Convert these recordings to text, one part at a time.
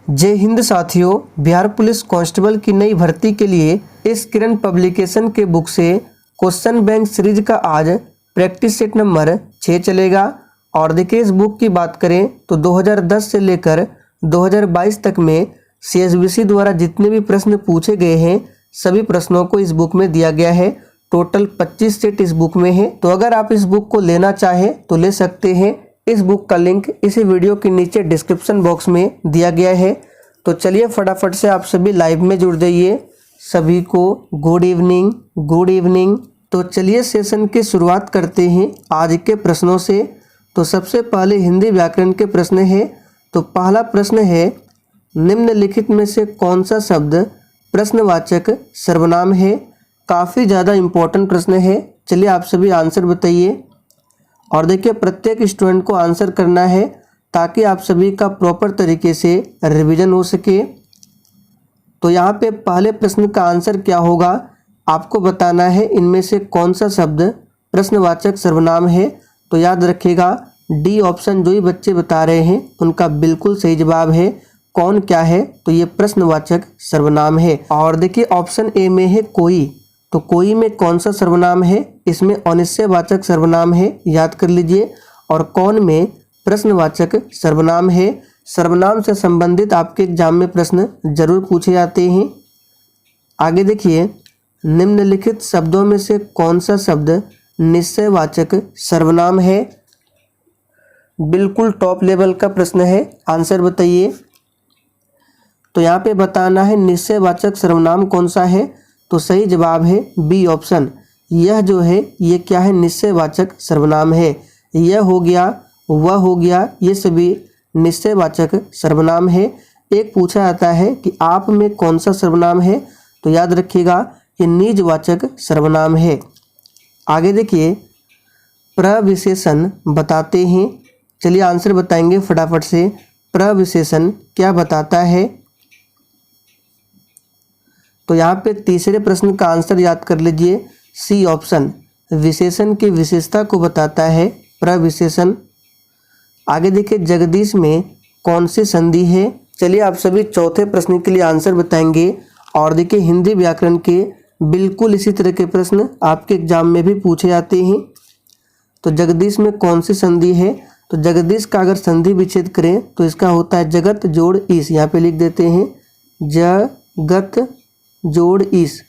जय हिंद साथियों, Bihar police constable की नई भर्ती के लिए इस किरण पब्लिकेशन के बुक से क्वेश्चन बैंक सीरीज का आज प्रैक्टिस सेट नंबर 6 चलेगा। और देखिए, इस बुक की बात करें तो 2010 से लेकर 2022 तक में CSBC द्वारा जितने भी प्रश्न पूछे गए हैं सभी प्रश्नों को इस बुक में दिया गया है। टोटल 25 सेट इस बुक में है। तो अगर आप इस बुक को लेना चाहें तो ले सकते हैं। इस बुक का लिंक इसी वीडियो के नीचे डिस्क्रिप्शन बॉक्स में दिया गया है। तो चलिए फटाफट से आप सभी लाइव में जुड़ जाइए। सभी को गुड इवनिंग, गुड इवनिंग। तो चलिए सेशन की शुरुआत करते हैं आज के प्रश्नों से। तो सबसे पहले हिंदी व्याकरण के प्रश्न है। तो पहला प्रश्न है, निम्नलिखित में से कौन सा शब्द प्रश्नवाचक सर्वनाम है। काफ़ी ज़्यादा इम्पोर्टेंट प्रश्न है। चलिए आप सभी आंसर बताइए। और देखिए, प्रत्येक स्टूडेंट को आंसर करना है ताकि आप सभी का प्रॉपर तरीके से रिवीजन हो सके। तो यहाँ पे पहले प्रश्न का आंसर क्या होगा, आपको बताना है इनमें से कौन सा शब्द प्रश्नवाचक सर्वनाम है। तो याद रखिएगा, डी ऑप्शन जो ही बच्चे बता रहे हैं उनका बिल्कुल सही जवाब है। कौन क्या है, तो ये प्रश्नवाचक सर्वनाम है। और देखिए, ऑप्शन ए में है कोई। तो कोई में कौन सा सर्वनाम है, इसमें अनिश्चयवाचक सर्वनाम है, याद कर लीजिए। और कौन में प्रश्नवाचक सर्वनाम है। सर्वनाम से संबंधित आपके एग्जाम में प्रश्न जरूर पूछे जाते हैं। आगे देखिए, निम्नलिखित शब्दों में से कौन सा शब्द निश्चयवाचक सर्वनाम है। बिल्कुल टॉप लेवल का प्रश्न है, आंसर बताइए। तो यहाँ पे बताना है निश्चयवाचक सर्वनाम कौन सा है। तो सही जवाब है बी ऑप्शन। यह जो है ये क्या है, निश्चयवाचक सर्वनाम है। यह हो गया, वह हो गया, ये सभी निश्चयवाचक सर्वनाम है। एक पूछा जाता है कि आप में कौन सा सर्वनाम है, तो याद रखिएगा ये निजवाचक सर्वनाम है। आगे देखिए, प्रविशेषण बताते हैं। चलिए आंसर बताएंगे फटाफट से। प्रविशेषण क्या बताता है। तो यहाँ पे तीसरे प्रश्न का आंसर याद कर लीजिए, सी ऑप्शन। विशेषण की विशेषता को बताता है प्रविशेषण। आगे देखिए, जगदीश में कौन सी संधि है। चलिए आप सभी चौथे प्रश्न के लिए आंसर बताएंगे। और देखिए, हिंदी व्याकरण के बिल्कुल इसी तरह के प्रश्न आपके एग्जाम में भी पूछे जाते हैं। तो जगदीश में कौन सी संधि है। तो जगदीश का अगर संधि विच्छेद करें तो इसका होता है जगत जोड़ ईस। यहाँ पे लिख देते हैं जगत जोड़ ईस।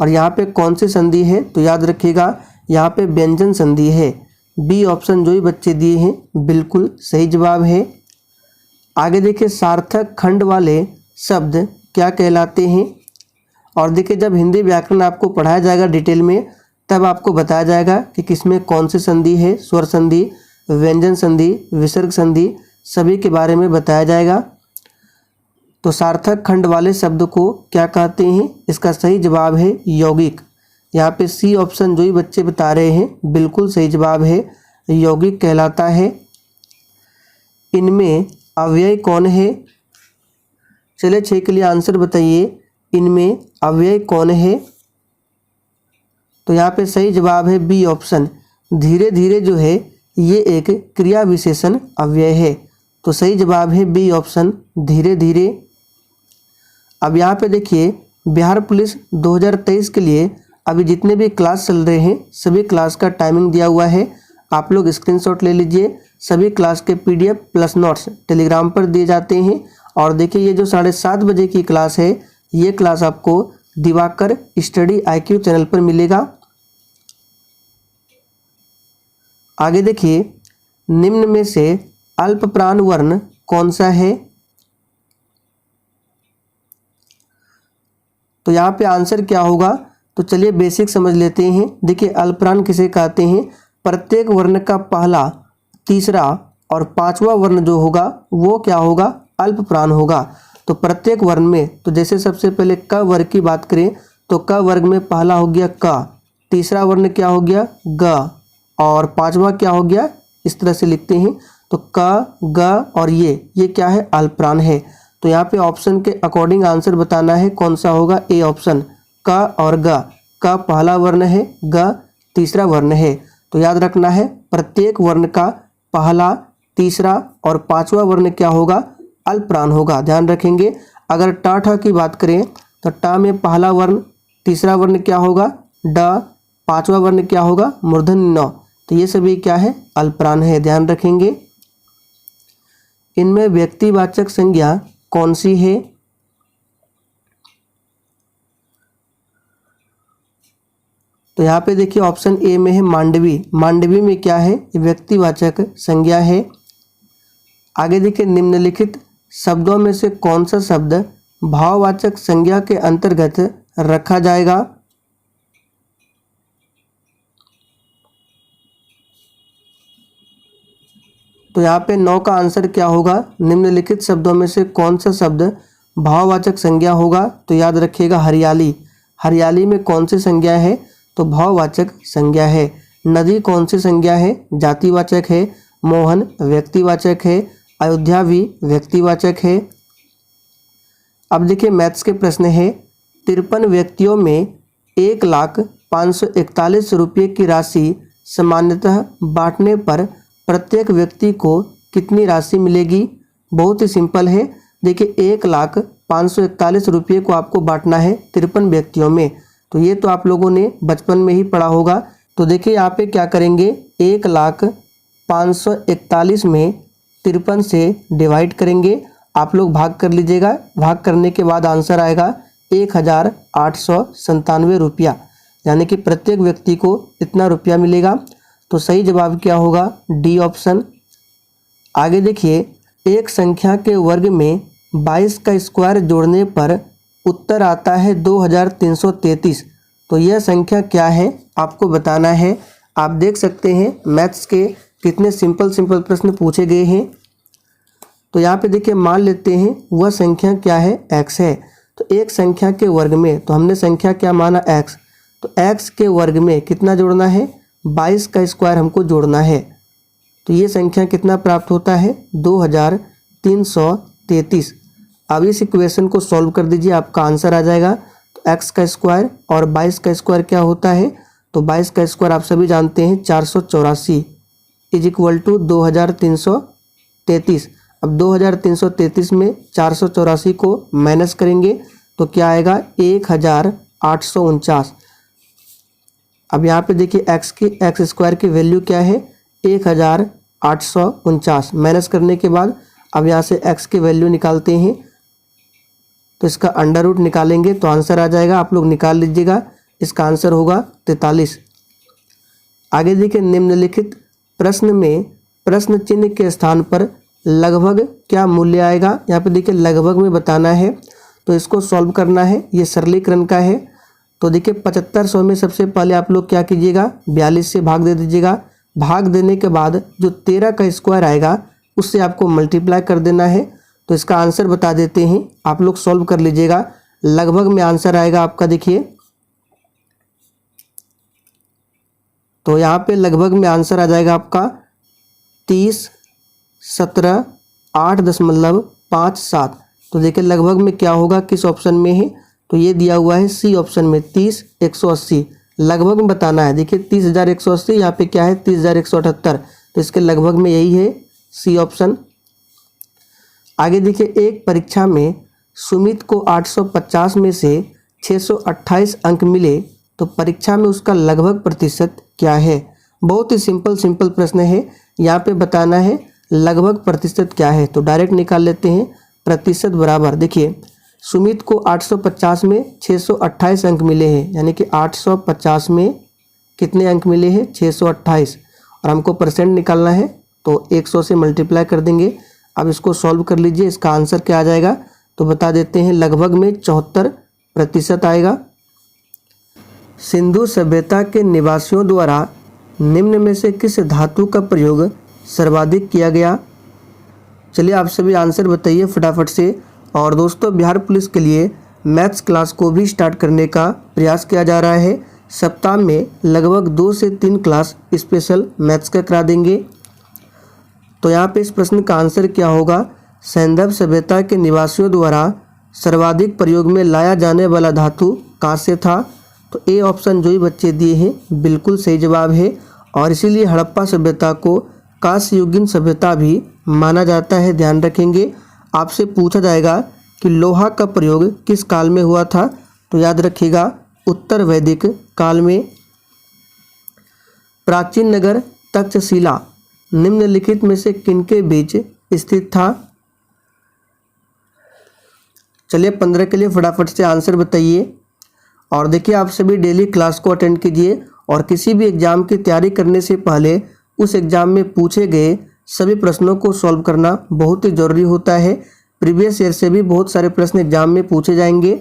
और यहाँ पे कौन सी संधि है, तो याद रखिएगा यहाँ पे व्यंजन संधि है। बी ऑप्शन जो ही बच्चे दिए हैं बिल्कुल सही जवाब है। आगे देखिए, सार्थक खंड वाले शब्द क्या कहलाते हैं। और देखिए, जब हिंदी व्याकरण आपको पढ़ाया जाएगा डिटेल में तब आपको बताया जाएगा कि किसमें कौन सी संधि है। स्वर संधि, व्यंजन संधि, विसर्ग संधि, सभी के बारे में बताया जाएगा। तो सार्थक खंड वाले शब्द को क्या कहते हैं, इसका सही जवाब है यौगिक। यहाँ पे सी ऑप्शन जो ही बच्चे बता रहे हैं बिल्कुल सही जवाब है, यौगिक कहलाता है। इनमें अव्यय कौन है। चलिए 6 के लिए आंसर बताइए, इनमें अव्यय कौन है। तो यहाँ पे सही जवाब है बी ऑप्शन। धीरे धीरे जो है ये एक क्रिया विशेषण अव्यय है। तो सही जवाब है बी ऑप्शन, धीरे धीरे। अब यहाँ पे देखिए, बिहार पुलिस 2023 के लिए अभी जितने भी क्लास चल रहे हैं सभी क्लास का टाइमिंग दिया हुआ है। आप लोग स्क्रीनशॉट ले लीजिए। सभी क्लास के PDF प्लस नोट्स टेलीग्राम पर दिए जाते हैं। और देखिए, ये जो 7:30 बजे की क्लास है ये क्लास आपको दिवाकर स्टडी IQ चैनल पर मिलेगा। आगे देखिए, निम्न में से अल्प प्राण वर्ण कौन सा है। तो यहाँ पे आंसर क्या होगा, तो चलिए बेसिक समझ लेते हैं। देखिए, अल्पप्राण किसे कहते हैं, प्रत्येक वर्ण का पहला, तीसरा और पांचवा वर्ण जो होगा वो क्या होगा, अल्पप्राण होगा। तो प्रत्येक वर्ण में, तो जैसे सबसे पहले क वर्ग की बात करें तो क वर्ग में पहला हो गया क, तीसरा वर्ण क्या हो गया ग, और पांचवा क्या हो गया, इस तरह से लिखते हैं। तो क, ग और ये क्या है, अल्पप्राण है। तो यहाँ पे ऑप्शन के अकॉर्डिंग आंसर बताना है कौन सा होगा, ए ऑप्शन, क और ग। क पहला वर्ण है, ग तीसरा वर्ण है। तो याद रखना है प्रत्येक वर्ण का पहला, तीसरा और पांचवा वर्ण क्या होगा, अल्पप्राण होगा, ध्यान रखेंगे। अगर ट ठ की बात करें तो ट में पहला वर्ण, तीसरा वर्ण क्या होगा ड, पांचवा वर्ण क्या होगा मूर्धन्य न, तो ये सभी क्या है अल्पप्राण है, ध्यान रखेंगे। इनमें व्यक्तिवाचक संज्ञा कौन सी है? तो यहाँ पे देखिए ऑप्शन ए में है मांडवी। मांडवी में क्या है व्यक्तिवाचक संज्ञा है। आगे देखिए निम्नलिखित शब्दों में से कौन सा शब्द भाववाचक संज्ञा के अंतर्गत रखा जाएगा? तो यहाँ पे 9 का आंसर क्या होगा? निम्नलिखित शब्दों में से कौन सा शब्द भाववाचक संज्ञा होगा? तो याद रखिएगा हरियाली। हरियाली में कौन सी संज्ञा है? तो भाववाचक संज्ञा है। नदी कौन सी संज्ञा है? जातिवाचक है। मोहन व्यक्तिवाचक है। अयोध्या भी व्यक्तिवाचक है। अब देखिए मैथ्स के प्रश्न है 53 व्यक्तियों में 1,541 रुपये की राशि सामान्यतः बांटने पर प्रत्येक व्यक्ति को कितनी राशि मिलेगी? बहुत ही सिंपल है। देखिए 1,541 रुपये को आपको बांटना है 53 व्यक्तियों में, तो ये तो आप लोगों ने बचपन में ही पढ़ा होगा। तो देखिए यहाँ पे क्या करेंगे 1,541 में 53 से डिवाइड करेंगे, आप लोग भाग कर लीजिएगा। भाग करने के बाद आंसर आएगा 1,897 रुपया, यानी कि प्रत्येक व्यक्ति को इतना रुपया मिलेगा। तो सही जवाब क्या होगा? D option. आगे देखिए एक संख्या के वर्ग में 22 का स्क्वायर जोड़ने पर उत्तर आता है 2333। तो यह संख्या क्या है आपको बताना है। आप देख सकते हैं मैथ्स के कितने सिंपल प्रश्न पूछे गए हैं। तो यहाँ पे देखिए मान लेते हैं वह संख्या क्या है x है। तो एक संख्या के वर्ग में, तो हमने संख्या क्या माना x, तो x के वर्ग में कितना जोड़ना है 22 का स्क्वायर हमको जोड़ना है। तो ये संख्या कितना प्राप्त होता है 2333। अब इस इक्वेशन को सॉल्व कर दीजिए, आपका आंसर आ जाएगा। तो x का स्क्वायर और 22 का स्क्वायर क्या होता है? तो 22 का स्क्वायर आप सभी जानते हैं 484 इज इक्वल टू 2333। अब 2333 में 484 को माइनस करेंगे तो क्या आएगा 1849। अब यहाँ पे देखिए एक्स स्क्वायर की वैल्यू क्या है 1849। माइनस करने के बाद अब यहाँ से x की वैल्यू निकालते हैं, तो इसका अंडर रूट निकालेंगे तो आंसर आ जाएगा। आप लोग निकाल लीजिएगा, इसका आंसर होगा 43। आगे देखिए निम्नलिखित प्रश्न में प्रश्न चिन्ह के स्थान पर लगभग क्या मूल्य आएगा? यहाँ पे देखिए लगभग में बताना है, तो इसको सॉल्व करना है। ये सरलीकरण का है। तो देखिए 7500 में सबसे पहले आप लोग क्या कीजिएगा 42 से भाग दे दीजिएगा। भाग देने के बाद जो 13 का स्क्वायर आएगा उससे आपको मल्टीप्लाई कर देना है। तो इसका आंसर बता देते हैं, आप लोग सॉल्व कर लीजिएगा। लगभग में आंसर आएगा आपका, देखिए तो यहाँ पे लगभग में आंसर आ जाएगा आपका 30, 17, 8.57। तो देखिए लगभग में क्या होगा, किस ऑप्शन में है? तो ये दिया हुआ है सी ऑप्शन में 30,180। लगभग में बताना है। देखिए 30,180, यहाँ पे क्या है 30,178। तो इसके लगभग में यही है सी ऑप्शन। आगे देखिए एक परीक्षा में सुमित को 850 में से 628 अंक मिले, तो परीक्षा में उसका लगभग प्रतिशत क्या है? बहुत ही सिंपल प्रश्न है। यहाँ पे बताना है लगभग प्रतिशत क्या है। तो डायरेक्ट निकाल लेते हैं। प्रतिशत बराबर, देखिए सुमित को 850 में 628 अंक मिले हैं, यानी कि 850 में कितने अंक मिले हैं 628, और हमको परसेंट निकालना है तो 100 से मल्टीप्लाई कर देंगे। अब इसको सॉल्व कर लीजिए, इसका आंसर क्या आ जाएगा? तो बता देते हैं लगभग में 74% आएगा। सिंधु सभ्यता के निवासियों द्वारा निम्न में से किस धातु का प्रयोग सर्वाधिक किया गया? चलिए आप सभी आंसर बताइए फटाफट से। और दोस्तों बिहार पुलिस के लिए मैथ्स क्लास को भी स्टार्ट करने का प्रयास किया जा रहा है। सप्ताह में लगभग 2 से 3 क्लास स्पेशल मैथ्स का करा देंगे। तो यहाँ पे इस प्रश्न का आंसर क्या होगा? सिंधु सभ्यता के निवासियों द्वारा सर्वाधिक प्रयोग में लाया जाने वाला धातु कांस्य था। तो ए ऑप्शन जो ही बच्चे दिए हैं बिल्कुल सही जवाब है, और इसीलिए हड़प्पा सभ्यता को कांस्य युगीन सभ्यता भी माना जाता है, ध्यान रखेंगे। आपसे पूछा जाएगा कि लोहा का प्रयोग किस काल में हुआ था, तो याद रखिएगा उत्तर वैदिक काल में। प्राचीन नगर तक्षशिला निम्नलिखित में से किनके बीच स्थित था। चलिए 15 के लिए फटाफट से आंसर बताइए। और देखिए आप सभी डेली क्लास को अटेंड कीजिए और किसी भी एग्जाम की तैयारी करने से पहले उस एग्जाम में पूछे गए सभी प्रश्नों को सॉल्व करना बहुत ही ज़रूरी होता है। प्रीवियस ईयर से भी बहुत सारे प्रश्न एग्जाम में पूछे जाएंगे।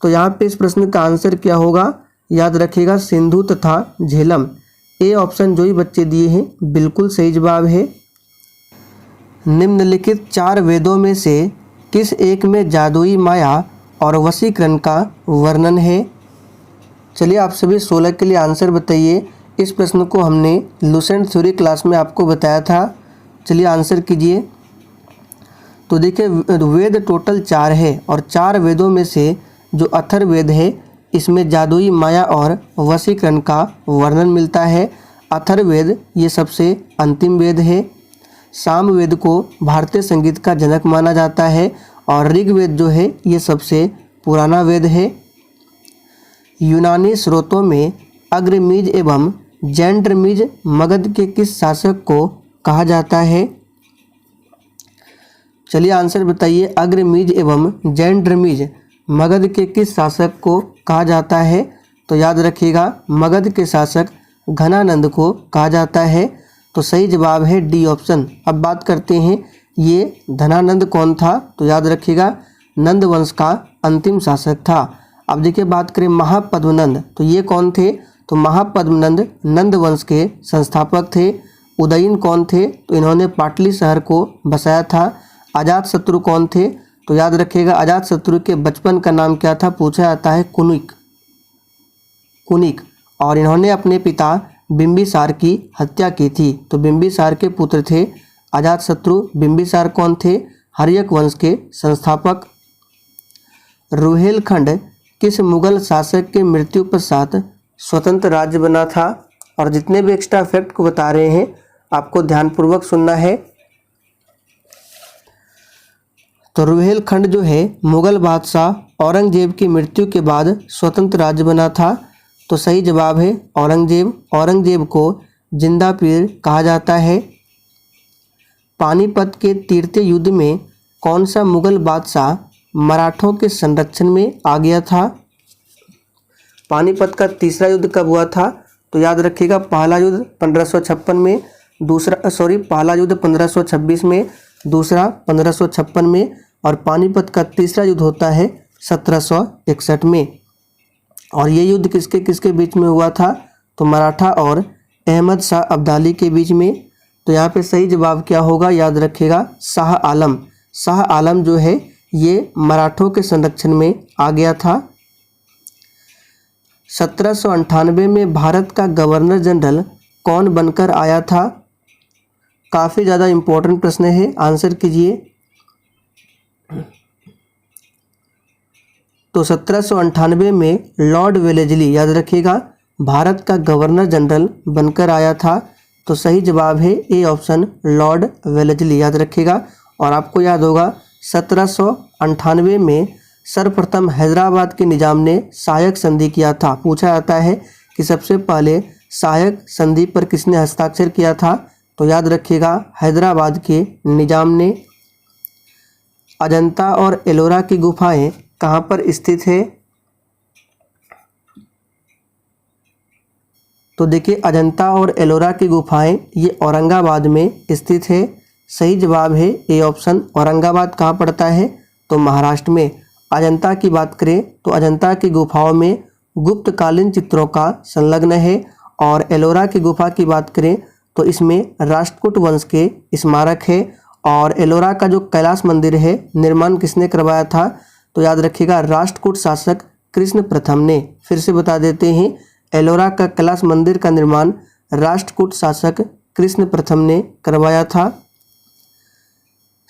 तो यहाँ पे इस प्रश्न का आंसर क्या होगा, याद रखिएगा सिंधु तथा झेलम। ए ऑप्शन जो ही बच्चे दिए हैं बिल्कुल सही जवाब है। निम्नलिखित 4 वेदों में से किस एक में जादुई माया और वशीकरण का वर्णन है। चलिए आप सभी 16 के लिए आंसर बताइए। इस प्रश्न को हमने लुसेंट थ्योरी क्लास में आपको बताया था। चलिए आंसर कीजिए। तो देखिए वेद टोटल 4 है और 4 वेदों में से जो अथर्ववेद है इसमें जादुई माया और वशीकरण का वर्णन मिलता है। अथर्ववेद ये सबसे अंतिम वेद है। सामवेद को भारतीय संगीत का जनक माना जाता है और ऋग्वेद जो है ये सबसे पुराना वेद है। यूनानी स्रोतों में अग्रमीज एवं जैंड्रमीज मगध के किस शासक को कहा जाता है। चलिए आंसर बताइए। अग्रमीज एवं जैंड्रमीज मगध के किस शासक को कहा जाता है, तो याद रखिएगा मगध के शासक घनानंद को कहा जाता है। तो सही जवाब है डी ऑप्शन। अब बात करते हैं ये धनानंद कौन था, तो याद रखिएगा नंद वंश का अंतिम शासक था। अब देखिए बात करें महापद्मनंद, तो ये कौन थे, तो महापद्मनंद नंद वंश के संस्थापक थे। उदयन कौन थे, तो इन्होंने पाटली शहर को बसाया था। अजातशत्रु कौन थे, तो याद रखिएगा अजातशत्रु के बचपन का नाम क्या था, पूछा जाता है कुनिक। और इन्होंने अपने पिता बिंबिसार की हत्या की थी। तो बिंबिसार के पुत्र थे अजातशत्रु। बिंबिसार कौन थे, हर्यक वंश के संस्थापक। रुहेलखंड किस मुगल शासक के मृत्यु पश्चात स्वतंत्र राज्य बना था। और जितने भी एक्स्ट्रा फैक्ट को बता रहे हैं आपको ध्यानपूर्वक सुनना है। तो रुहेलखंड जो है मुगल बादशाह औरंगजेब की मृत्यु के बाद स्वतंत्र राज्य बना था। तो सही जवाब है औरंगजेब। औरंगजेब को जिंदा पीर कहा जाता है। पानीपत के तृतीय युद्ध में कौन सा मुगल बादशाह मराठों के संरक्षण में आ गया था। पानीपत का तीसरा युद्ध कब हुआ था, तो याद रखिएगा पहला युद्ध 1556 में, पहला युद्ध 1526 में, दूसरा 1556 में और पानीपत का तीसरा युद्ध होता है 1761 में। और ये युद्ध किसके किसके बीच में हुआ था, तो मराठा और अहमद शाह अब्दाली के बीच में। तो यहाँ पे सही जवाब क्या होगा, याद रखिएगा शाह आलम। शाह आलम जो है ये मराठों के संरक्षण में आ गया था। 1798 में भारत का गवर्नर जनरल कौन बनकर आया था। काफ़ी ज़्यादा इम्पोर्टेंट प्रश्न है, आंसर कीजिए। तो 1798 में लॉर्ड वेलेस्ली, याद रखिएगा भारत का गवर्नर जनरल बनकर आया था। तो सही जवाब है ए ऑप्शन लॉर्ड वेलेस्ली, याद रखिएगा। और आपको याद होगा 1798 में सर्वप्रथम हैदराबाद के निजाम ने सहायक संधि किया था। पूछा जाता है कि सबसे पहले सहायक संधि पर किसने हस्ताक्षर किया था, तो याद रखिएगा हैदराबाद के निजाम ने। अजंता और एलोरा की गुफाएं कहाँ पर स्थित है, तो देखिए अजंता और एलोरा की गुफाएं ये औरंगाबाद में स्थित है। सही जवाब है ए ऑप्शन। औरंगाबाद कहाँ पड़ता है, तो महाराष्ट्र में। अजंता की बात करें तो अजंता की गुफाओं में गुप्तकालीन चित्रों का संलग्न है। और एलोरा की गुफा की बात करें तो इसमें राष्ट्रकूट वंश के स्मारक है। और एलोरा का जो कैलाश मंदिर है निर्माण किसने करवाया था, तो याद रखिएगा राष्ट्रकूट शासक कृष्ण प्रथम ने। फिर से बता देते हैं एलोरा का कैलाश मंदिर का निर्माण राष्ट्रकूट शासक कृष्ण प्रथम ने करवाया था।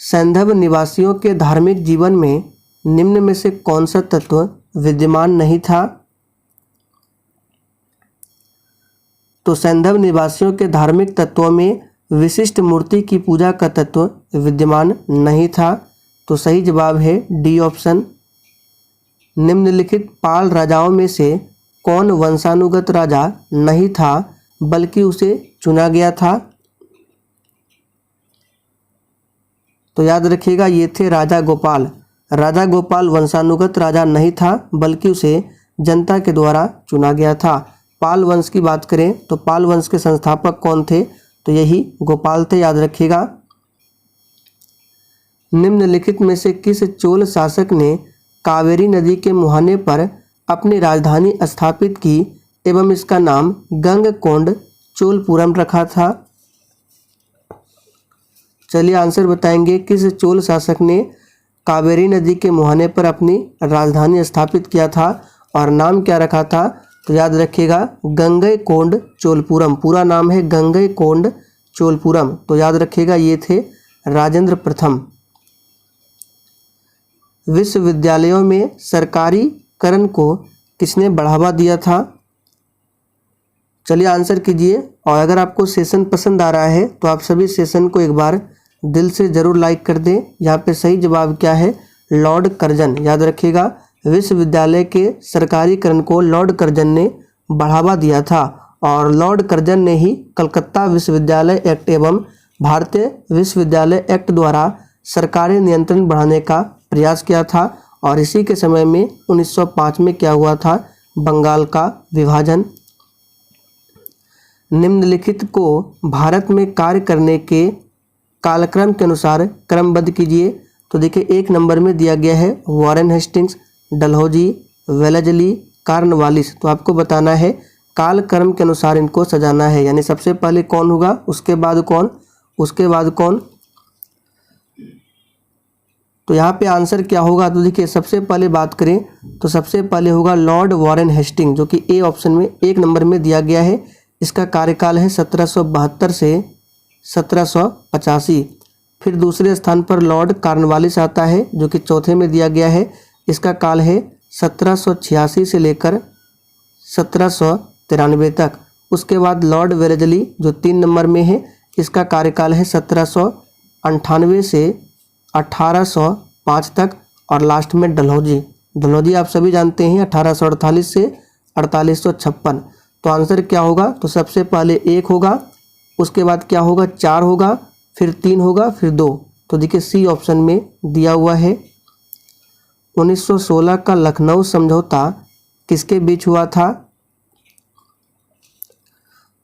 सैंधव निवासियों के धार्मिक जीवन में निम्न में से कौन सा तत्व विद्यमान नहीं था, तो सैंधव निवासियों के धार्मिक तत्वों में विशिष्ट मूर्ति की पूजा का तत्व विद्यमान नहीं था। तो सही जवाब है डी ऑप्शन। निम्नलिखित पाल राजाओं में से कौन वंशानुगत राजा नहीं था बल्कि उसे चुना गया था? तो याद रखिएगा ये थे राजा गोपाल। राजा गोपाल वंशानुगत राजा नहीं था बल्कि उसे जनता के द्वारा चुना गया था। पाल वंश की बात करें तो पाल वंश के संस्थापक कौन थे? तो यही गोपाल थे, याद रखिएगा। निम्नलिखित में से किस चोल शासक ने कावेरी नदी के मुहाने पर अपनी राजधानी स्थापित की एवं इसका नाम गंगकोंड चोलपुरम रखा था? चलिए आंसर बताएंगे। किस चोल शासक ने कावेरी नदी के मुहाने पर अपनी राजधानी स्थापित किया था और नाम क्या रखा था? तो याद रखिएगा गंगैकोंड चोलपुरम। पूरा नाम है गंगैकोंड चोलपुरम। तो याद रखिएगा ये थे राजेंद्र प्रथम। विश्वविद्यालयों में सरकारीकरण को किसने बढ़ावा दिया था? चलिए आंसर कीजिए। और अगर आपको सेशन पसंद आ रहा है तो आप सभी सेशन को एक बार दिल से ज़रूर लाइक कर दें। यहाँ पे सही जवाब क्या है? Lord Curzon. याद रखिएगा विश्वविद्यालय के सरकारीकरण को लॉर्ड कर्जन ने बढ़ावा दिया था और लॉर्ड कर्जन ने ही कलकत्ता विश्वविद्यालय एक्ट एवं भारतीय विश्वविद्यालय एक्ट द्वारा सरकारी नियंत्रण बढ़ाने का प्रयास किया था। और इसी के समय में 1905 में क्या हुआ था? बंगाल का विभाजन। निम्नलिखित को भारत में कार्य करने के कालक्रम के अनुसार क्रमबद्ध कीजिए। तो देखिए 1 नंबर में दिया गया है Warren Hastings, Dalhousie, Wellesley, Cornwallis. तो आपको बताना है कालक्रम के अनुसार इनको सजाना है, यानी सबसे पहले कौन होगा, उसके बाद कौन, उसके बाद कौन। तो यहाँ पे आंसर क्या होगा? तो देखिए सबसे पहले बात करें तो सबसे पहले होगा लॉर्ड वॉरेन हेस्टिंग, जो कि ए ऑप्शन में 1 नंबर में दिया गया है। इसका कार्यकाल है 1772 से 1785। फिर दूसरे स्थान पर लॉर्ड कार्नवालिस आता है, जो कि चौथे में दिया गया है। इसका काल है 1786 से लेकर 1793 तक। उसके बाद लॉर्ड वेलेजली जो 3 नंबर में है, इसका कार्यकाल है 1798 से 1805 तक। और लास्ट में डलहौजी। डलहौजी आप सभी जानते हैं 1848 से 4856। तो आंसर क्या होगा? तो सबसे पहले 1 होगा, उसके बाद क्या होगा? 4 होगा, फिर 3 होगा, फिर 2। तो देखिए सी ऑप्शन में दिया हुआ है। 1916 का लखनऊ समझौता किसके बीच हुआ था?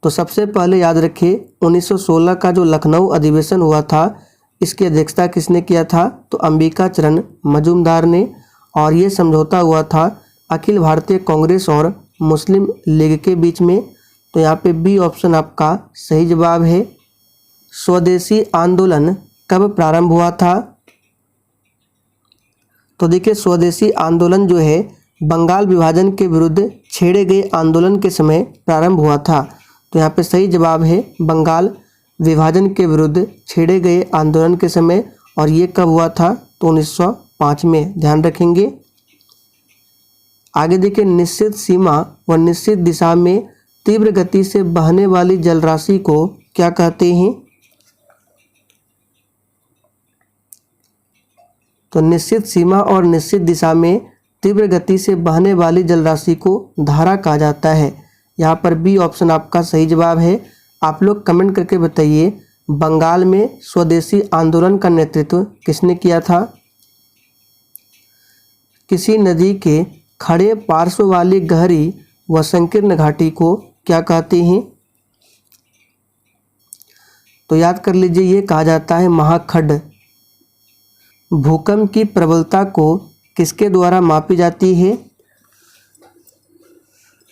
तो सबसे पहले याद रखिए 1916 का जो लखनऊ अधिवेशन हुआ था, इसकी अध्यक्षता किसने किया था? तो अंबिका चरण मजूमदार ने। और ये समझौता हुआ था अखिल भारतीय कांग्रेस और मुस्लिम लीग के बीच में। तो यहाँ पे बी ऑप्शन आपका सही जवाब है। स्वदेशी आंदोलन कब प्रारंभ हुआ था? तो देखिए स्वदेशी आंदोलन जो है बंगाल विभाजन के विरुद्ध छेड़े गए आंदोलन के समय प्रारंभ हुआ था। तो यहाँ पे सही जवाब है बंगाल विभाजन के विरुद्ध छेड़े गए आंदोलन के समय। और ये कब हुआ था? तो 1905 में। ध्यान रखेंगे। आगे देखिए निश्चित सीमा व निश्चित दिशा में तीव्र गति से बहने वाली जलराशि को क्या कहते हैं? तो निश्चित सीमा और निश्चित दिशा में तीव्र गति से बहने वाली जलराशि को धारा कहा जाता है। यहाँ पर बी ऑप्शन आपका सही जवाब है। आप लोग कमेंट करके बताइए बंगाल में स्वदेशी आंदोलन का नेतृत्व किसने किया था? किसी नदी के खड़े पार्श्व वाली गहरी व संकीर्ण घाटी को क्या कहते हैं? तो याद कर लीजिए ये कहा जाता है महाखड्ड। भूकंप की प्रबलता को किसके द्वारा मापी जाती है?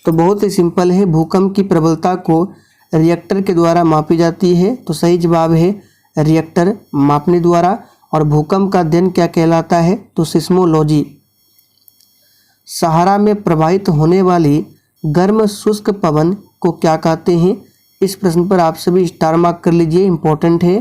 तो बहुत ही सिंपल है, भूकंप की प्रबलता को रिएक्टर के द्वारा मापी जाती है। तो सही जवाब है रिएक्टर मापने द्वारा। और भूकंप का अध्ययन क्या कहलाता है? तो सिस्मोलॉजी। सहारा में प्रवाहित होने वाली गर्म शुष्क पवन को क्या कहते हैं? इस प्रश्न पर आप सभी स्टार मार्क कर लीजिए, इंपॉर्टेंट है।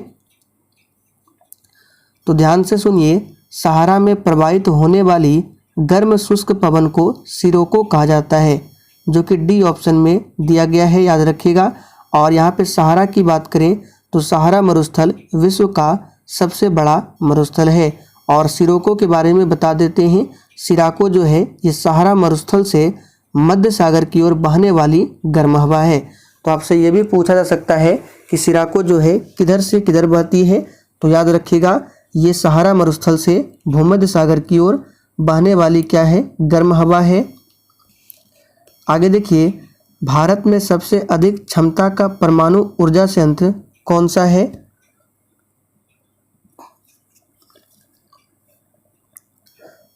तो ध्यान से सुनिए, सहारा में प्रवाहित होने वाली गर्म शुष्क पवन को सिरोको कहा जाता है, जो कि डी ऑप्शन में दिया गया है, याद रखिएगा। और यहाँ पे सहारा की बात करें तो सहारा मरुस्थल विश्व का सबसे बड़ा मरुस्थल है। और सिरोको के बारे में बता देते हैं। सिराको जो है ये सहारा मरुस्थल से मध्य सागर की ओर बहने वाली गर्म हवा है। तो आपसे ये भी पूछा जा सकता है कि सिराको जो है किधर से किधर बहती है, तो याद रखिएगा ये सहारा मरुस्थल से भूमध्य सागर की ओर बहने वाली क्या है, गर्म हवा है। आगे देखिए, भारत में सबसे अधिक क्षमता का परमाणु ऊर्जा संयंत्र कौन सा है?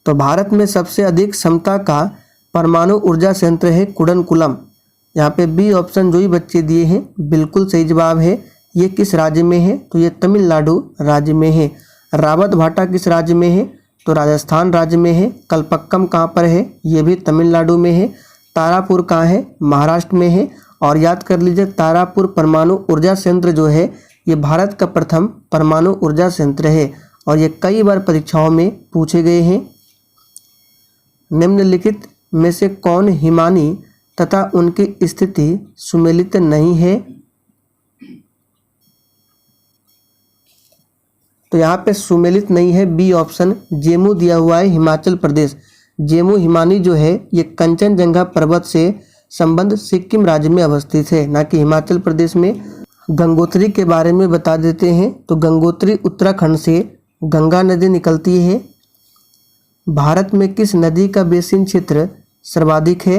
तो भारत में सबसे अधिक क्षमता का परमाणु ऊर्जा संयंत्र है कुडनकुलम। यहाँ पे बी ऑप्शन जो ही बच्चे दिए हैं बिल्कुल सही जवाब है। ये किस राज्य में है? तो ये तमिलनाडु राज्य में है। रावत भाटा किस राज्य में है? तो राजस्थान राज्य में है। कलपक्कम कहाँ पर है? ये भी तमिलनाडु में है। तारापुर कहाँ है? महाराष्ट्र में है। और याद कर लीजिए, तारापुर परमाणु ऊर्जा संयंत्र जो है ये भारत का प्रथम परमाणु ऊर्जा संयंत्र है और ये कई बार परीक्षाओं में पूछे गए हैं। निम्नलिखित में से कौन हिमानी तथा उनकी स्थिति सुमेलित नहीं है? तो यहाँ पे सुमेलित नहीं है, बी ऑप्शन जेमू दिया हुआ है, हिमाचल प्रदेश। जेमू हिमानी जो है ये कंचनजंगा पर्वत से संबंध सिक्किम राज्य में अवस्थित है, ना कि हिमाचल प्रदेश में। गंगोत्री के बारे में बता देते हैं। तो गंगोत्री उत्तराखंड से गंगा नदी निकलती है। भारत में किस नदी का बेसिन क्षेत्र सर्वाधिक है?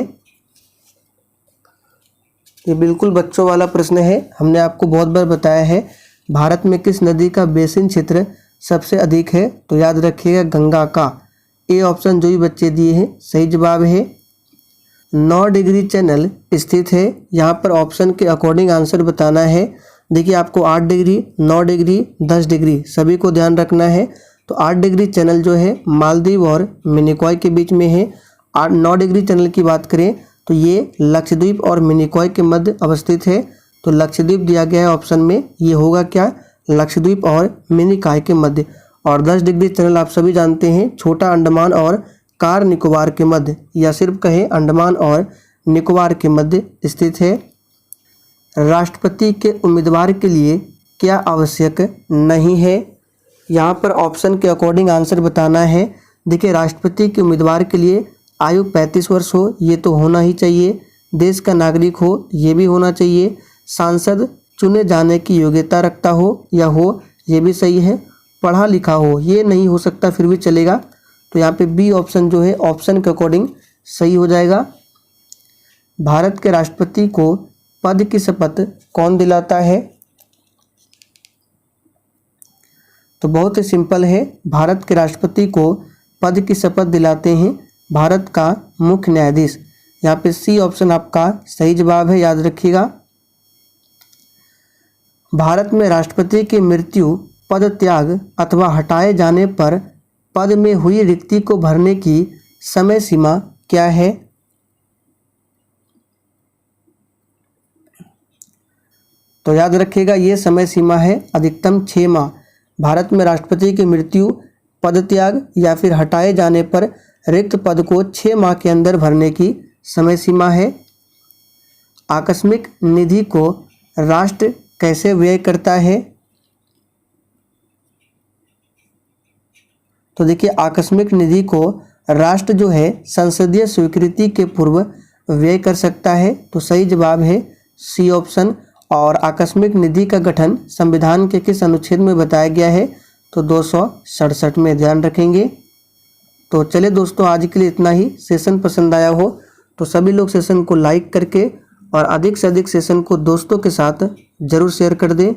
ये बिल्कुल बच्चों वाला प्रश्न है, हमने आपको बहुत बार बताया है। भारत में किस नदी का बेसिन क्षेत्र सबसे अधिक है? तो याद रखिएगा गंगा का। ए ऑप्शन जो भी बच्चे दिए हैं सही जवाब है। 9 डिग्री चैनल स्थित है। यहाँ पर ऑप्शन के अकॉर्डिंग आंसर बताना है। देखिए, आपको 8 डिग्री, 9 डिग्री, 10 डिग्री सभी को ध्यान रखना है। तो 8 डिग्री चैनल जो है मालदीव और मिनिकॉय के बीच में है। 9 डिग्री चैनल की बात करें तो ये लक्षद्वीप और मिनिकॉय के मध्य अवस्थित है। तो लक्षद्वीप दिया गया है ऑप्शन में, ये होगा क्या? लक्षद्वीप और मिनिकॉय के मध्य। और 10 डिग्री चैनल आप सभी जानते हैं छोटा अंडमान और कार निकोबार के मध्य, या सिर्फ कहें अंडमान और निकोबार के मध्य स्थित है। राष्ट्रपति के उम्मीदवार के लिए क्या आवश्यक नहीं है? यहाँ पर ऑप्शन के अकॉर्डिंग आंसर बताना है। देखिए, राष्ट्रपति के उम्मीदवार के लिए आयु 35 वर्ष हो, ये तो होना ही चाहिए। देश का नागरिक हो, ये भी होना चाहिए। सांसद चुने जाने की योग्यता रखता हो या हो, ये भी सही है। पढ़ा लिखा हो, ये नहीं हो सकता फिर भी चलेगा। तो यहाँ पे बी ऑप्शन जो है ऑप्शन के अकॉर्डिंग सही हो जाएगा। भारत के राष्ट्रपति को पद की शपथ कौन दिलाता है? तो बहुत ही सिंपल है, भारत के राष्ट्रपति को पद की शपथ दिलाते हैं भारत का मुख्य न्यायाधीश। यहाँ पे सी ऑप्शन आपका सही जवाब है, याद रखिएगा। भारत में राष्ट्रपति की मृत्यु, पद त्याग अथवा हटाए जाने पर पद में हुई रिक्ति को भरने की समय सीमा क्या है? तो याद रखिएगा ये समय सीमा है अधिकतम 6 माह। भारत में राष्ट्रपति की मृत्यु, पद त्याग या फिर हटाए जाने पर रिक्त पद को 6 माह के अंदर भरने की समय सीमा है। आकस्मिक निधि को राष्ट्र कैसे व्यय करता है? तो देखिए, आकस्मिक निधि को राष्ट्र जो है संसदीय स्वीकृति के पूर्व व्यय कर सकता है। तो सही जवाब है सी ऑप्शन। और आकस्मिक निधि का गठन संविधान के किस अनुच्छेद में बताया गया है? तो 267 में, ध्यान रखेंगे। तो चलिए दोस्तों, आज के लिए इतना ही। सेशन पसंद आया हो तो सभी लोग सेशन को लाइक करके और अधिक से अधिक सेशन को दोस्तों के साथ ज़रूर शेयर कर दें।